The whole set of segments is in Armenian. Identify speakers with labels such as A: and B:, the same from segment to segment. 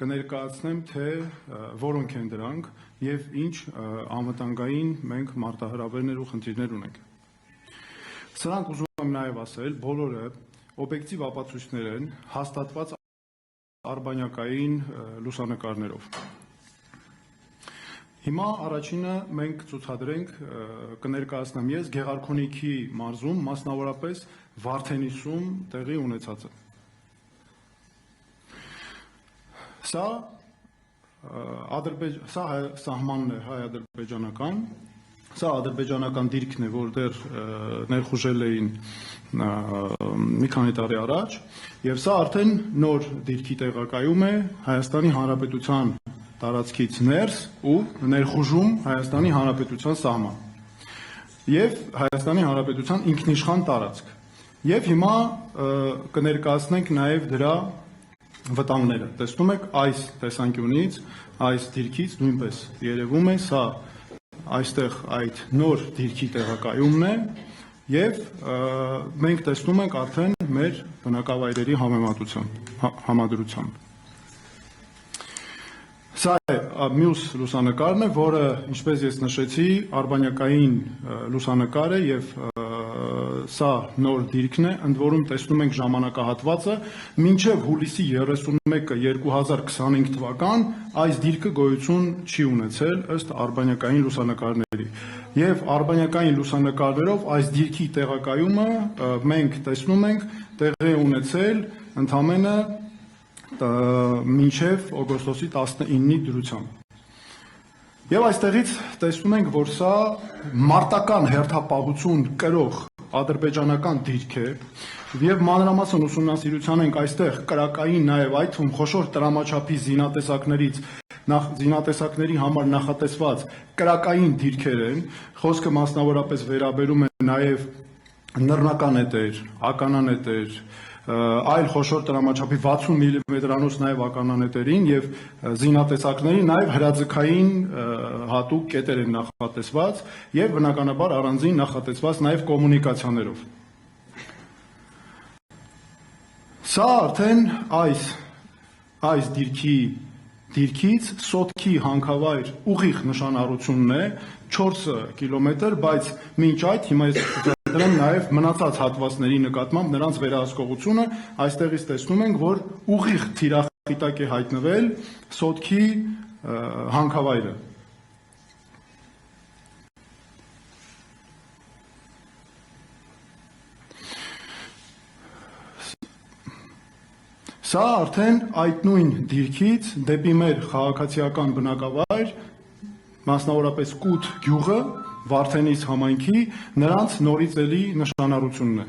A: կներկայացնեմ, թե որոնք են դրանք եւ ինչ անվտանգային մենք մարտահրավերներ ու խնդիրներ ունենք։ Սրանք ուզում եմ նաեւ ասել, բոլորը օբյեկտիվ ապացույցներ են հաստատված արբանյակային լուսանկարներով։ Հիմա առաջինը մենք ցուցադրենք կներկայացնեմ ես Գեղարքունիքի մարզում, մասնավորապես Վարդենիսում տեղի ունեցածը։ Սա սահմանն է հայ-ադրբեջանական, սա ադրբեջանական դիրքն է, որտեղ ներխուժել էին մի քանի տարի առաջ, եւ սա արդեն նոր դիրքի տեղակայում է Հայաստանի Հանրապետության տարածքից ներս ու ներխուժում Հայաստանի Հանրապետության սահման եւ Հայաստանի Հանրապետության ինքնիշխան տարածք։ Եվ հիմա կներկայացնենք նաեւ դրա վտանգները։ Տեսնում եք այս տեսանկյունից, այս դիրքից նույնպես երևում է սա այստեղ այդ նոր դիրքի տեղակայումն է եւ մենք տեսնում ենք արդեն մեր բնակավայրերի համադրությամբ։ Սա է մյուս լուսանկարն է, որը, ինչպես ես նշեցի, արբանյակային լուսանկար է եւ սա նոր դիրքն է, ընդ որում տեսնում ենք ժամանակահատվածը, մինչև հուլիսի 31-ը 2025 թվական այս դիրքը գոյություն չի ունեցել ըստ արբանյակային լուսանկարների։ Եվ արբանյակային լուսանկարներով այս դիրքի տեղակայումը մենք տեսնում ենք տեղի ունեցել ընդամենը մինչև օգոստոսի 19-ի դրությամբ։ Եվ այստեղից տեսնում ենք, որ սա մարտական հերթապահություն կրող ադրբեջանական դիրք է եւ մանրամասն ուսումնասիրության ենք այստեղ կրակային նաեւ այդ թվում խոշոր տրամաչափի զինատեսակների համար նախատեսված կրակային դիրքեր են, խոսքը մասնավորապես վերաբերում է նաեւ նռնականետեր, ականանետեր, այլ խոշոր տրամաչափի 60 մմ-անոց նաեւ ականանետերին եւ զինատեսակների նաեւ հրաձգային հատուկ կետեր են նախատեսված եւ բնականաբար առանձին նախատեսված նաեւ կոմունիկացիաներով։ Սա արդեն այս դիրքից Սոտքի հանքավայր ուղիղ նշանառությունն է 4 կիլոմետր, բայց մինչ այդ հիմա ես դրեմ նաև մնացած հատվածների նկատմամբ նրանց վերահսկողությունը, այստեղից տեսնում ենք, որ ուղիղ թիրախիտակ է հայտնվել Սոտքի հանքավայրը։ Սա արդեն այդ նույն դիրքից դեպի մեր քաղաքացիական բնակավայր, մասնավորապես Կութ գյուղը, Վարդենիս համայնքի նրանց նորից էլի նշանառությունն է։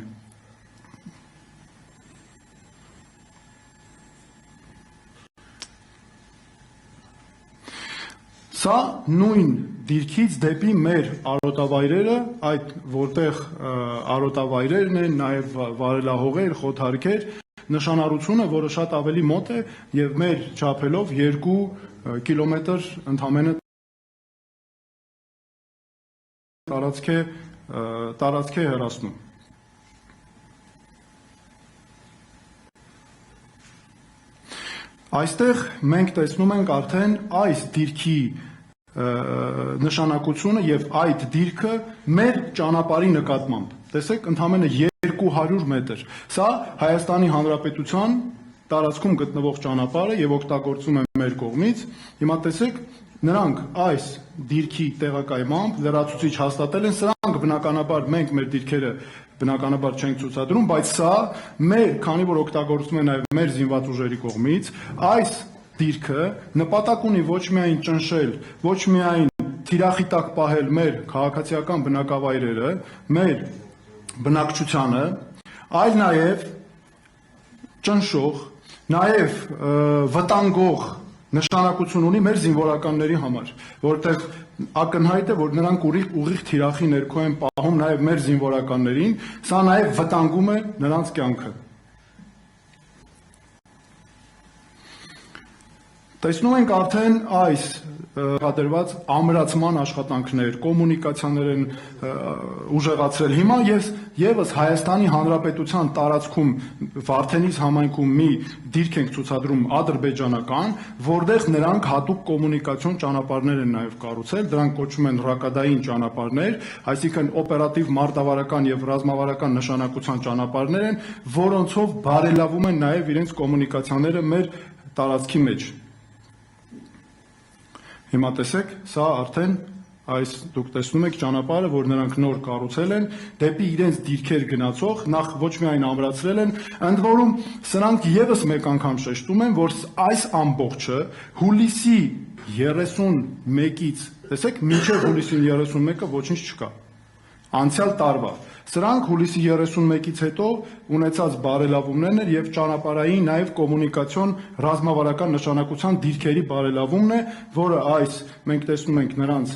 A: Սա նույն դիրքից դեպի մեր արոտավայրերը, այդ որտեղ արոտավայրերն են, նաև վարելահողեր, խոթարքեր, նշանառությունը, որը շատ ավելի մոտ է եւ մեր չափելով 2 կիլոմետր ընդամենը տարածք է հեռացնում։ Այստեղ մենք տեսնում ենք արդեն այս դիրքի նշանակությունը եւ այդ դիրքը մեր ճանապարհի նկատմամբ։ Տեսեք, ընդամենը 200 մետր։ Սա Հայաստանի Հանրապետության տարածքում գտնվող ճանապարհ է եւ օգտագործում է մեր կողմից։ Հիմա տեսեք, նրանք այս դիրքի տեղակայմամբ լրացուցիչ հաստատել են, սրանք բնականաբար մենք մեր դիրքերը բնականաբար չենք ցուցադրում, բայց սա մեր, քանի որ օգտագործում է նաեւ մեր զինված ուժերի կողմից, այս դիրքը նպատակ ունի ոչ միայն ճնշել, ոչ միայն թիրախիտակ պահել մեր քաղաքացիական բնակավայրերը, մեր բնակչությանը, այլ նաև ճնշող, նաև վտանգող նշանակություն ունի մեր զինվորականների համար, որտեղ ակնհայտ է, որ նրանք ուղիղ թիրախի ներքո են պահում նաև մեր զինվորականներին, սա նաև վտանգում է նրանց կյանքը։ Տեսնում ենք արդեն այս հատերված ամրացման աշխատանքներ, կոմունիկացիաներ են ուժեղացրել։ Հիմա եւս Հայաստանի Հանրապետության տարածքում Վարդենիս համայնքում մի դիրք ենք ցուցադրում ադրբեջանական, որտեղ նրանք հատուկ կոմունիկացիոն ճանապարհներ են նաեւ կառուցել, դրանք կոչվում են ռակադային ճանապարհներ, այսինքն օպերատիվ մարտավարական եւ ռազմավարական նշանակության ճանապարհներ են, որոնցով բարելավում են նաեւ իրենց կոմունիկացիաները մեր տարածքի մեջ։ Հիմա տեսեք, սա արդեն այս դուք տեսնում եք ճանապարհը, որ նրանք նոր կառուցել են, դեպի իրենց դիրքեր գնացող, նախ ոչ միայն ամրացրել են, ընդ որում սրանք եւս մեկ անգամ շեշտում են, որ այս ամբողջը հուլիսի 31-ից, տեսեք, մինչև հուլիսի 31-ը ոչինչ չկա։ Անցյալ տարվա Սրանք հուլիսի 31-ից հետո ունեցած բարելավումներն են եւ ճանապարհային նաեւ կոմունիկացիոն ռազմավարական նշանակության դիրքերի բարելավումն է, որը այս մենք տեսնում ենք նրանց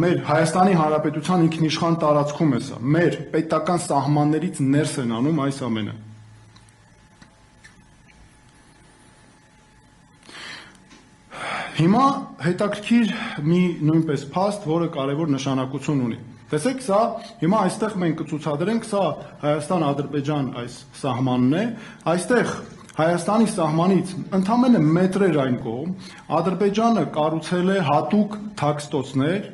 A: մեր Հայաստանի Հանրապետության ինքնիշխան տարածքում է սա, մեր պետական սահմաններից ներս են անում այս ամենը։ Հիմա հետաքրքիր մի նույնպես փաստ, որը կարևոր նշանակություն ունի։ Տեսեք, սա հիմա այստեղ մենք կցուցադրենք, սա Հայաստան-Ադրբեջան այս սահմանն է, այստեղ Հայաստանի սահմանից ընդամենը մետրեր այն կողմ Ադրբեջանը կառուցել է հատուկ թաքստոցներ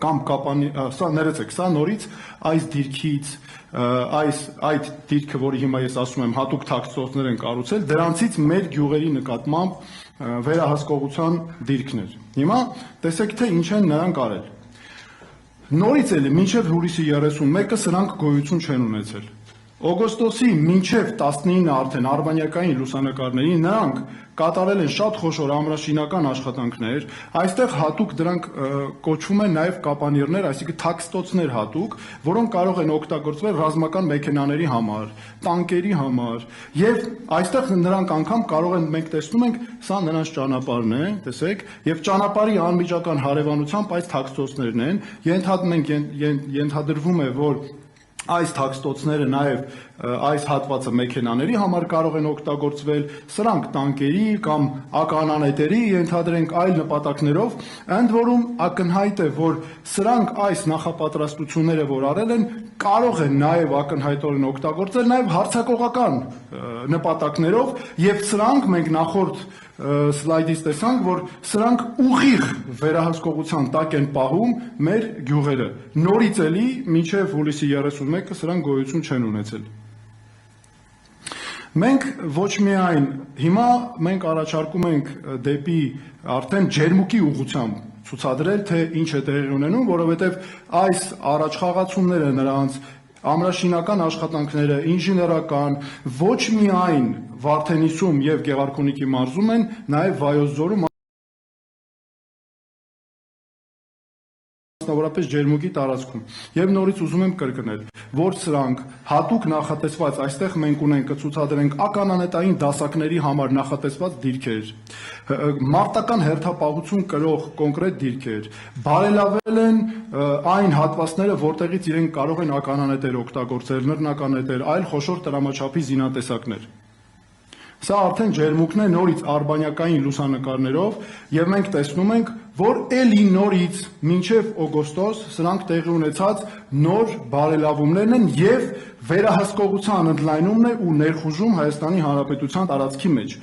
A: կամ կապանի, սա ներեցեք, սա նորից այս դիրքից, այդ դիրքը, որի հիմա ես ասում եմ, հատուկ թաքստոցներ են կառուցել, դրանցից մեր գյուղերի նկատմամբ վերահսկողության դիրքներ։ Հիմա տեսեք, թե ինչ են նրանք արել։ Նորից էլի մինչև հուլիսի 31-ը սրանք գոյություն չեն ունեցել։ Օգոստոսի մինչև 19-ը արդեն արբանյակային լուսանկարների նրանք կատարել են շատ խոշոր ամրաշինական աշխատանքներ, այստեղ հատուկ դրանք կոչվում են նաև կապանիրներ, այսինքն թաքստոցներ հատուկ, որոնք կարող են օգտագործվել ռազմական մեքենաների համար, տանկերի համար, եւ այստեղ նրանք անգամ կարող են, մենք տեսնում ենք, սա նրանց ճանապարհն է, տեսեք, եւ ճանապարհի անմիջական հարևանությամբ այս թաքստոցներն են, ենթադրվում է, որ այս թաքստոցները նաև այս հատվածը մեքենաների համար կարող են օգտագործվել, սրանք տանկերի կամ ականանետերի, ենթադրենք այլ նպատակներով, ընդ որում ակնհայտ է, որ սրանք այս նախապատրաստությունները, որ արել են, կարող են նաև ակնհայտորեն օգտագործել նաև հարձակողական նպատակներով, եւ սրանք մենք նախորդ սլայդից տեսանք, որ սրանք ուղիղ վերահսկողության տակ են պահում մեր գյուղերը։ Նորից էլի մինչև հուլիսի 31-ը սրանք գոյություն չեն ունեցել։ Մենք ոչ միայն հիմա մենք առաջարկում ենք դեպի արդեն ջերմուկի ուղղությամբ ցուցադրել, թե ինչ է տեղի ունենում, որովհետև այս առաջխաղացումները նրանց ամրաշինական աշխատանքները, ինժեներական, ոչ միայն Վարդենիսում եւ Գեղարքունիքի մարզում են, նաեւ Վայոց ձորում, մասնավորապես ջերմուկի տարածքում։ Եվ նորից ուզում եմ կրկնել, որ սրանք հատուկ նախատեսված, այստեղ մենք ունենք կցուցադրենք ականանետային դասակների համար նախատեսված դիրքեր, մարտական հերթապահություն կրող կոնկրետ դիրքեր, բարելավել են այն հատվածները, որտեղից իրենք կարող են ականանետեր օգտագործել, նռնականետեր, այլ խոշոր տրամաչափի զինատեսակներ։ Սա արդեն ջերմուկն է նորից արբանյակային լուսանկարներով, եւ մենք տեսնում ենք, որ էլի նորից մինչև օգոստոս սրանք տեղի ունեցած նոր բարելավումներն են եւ վերահսկողության ընդլայնումն է ու ներխուժում Հայաստանի Հանրապետության տարածքի մեջ։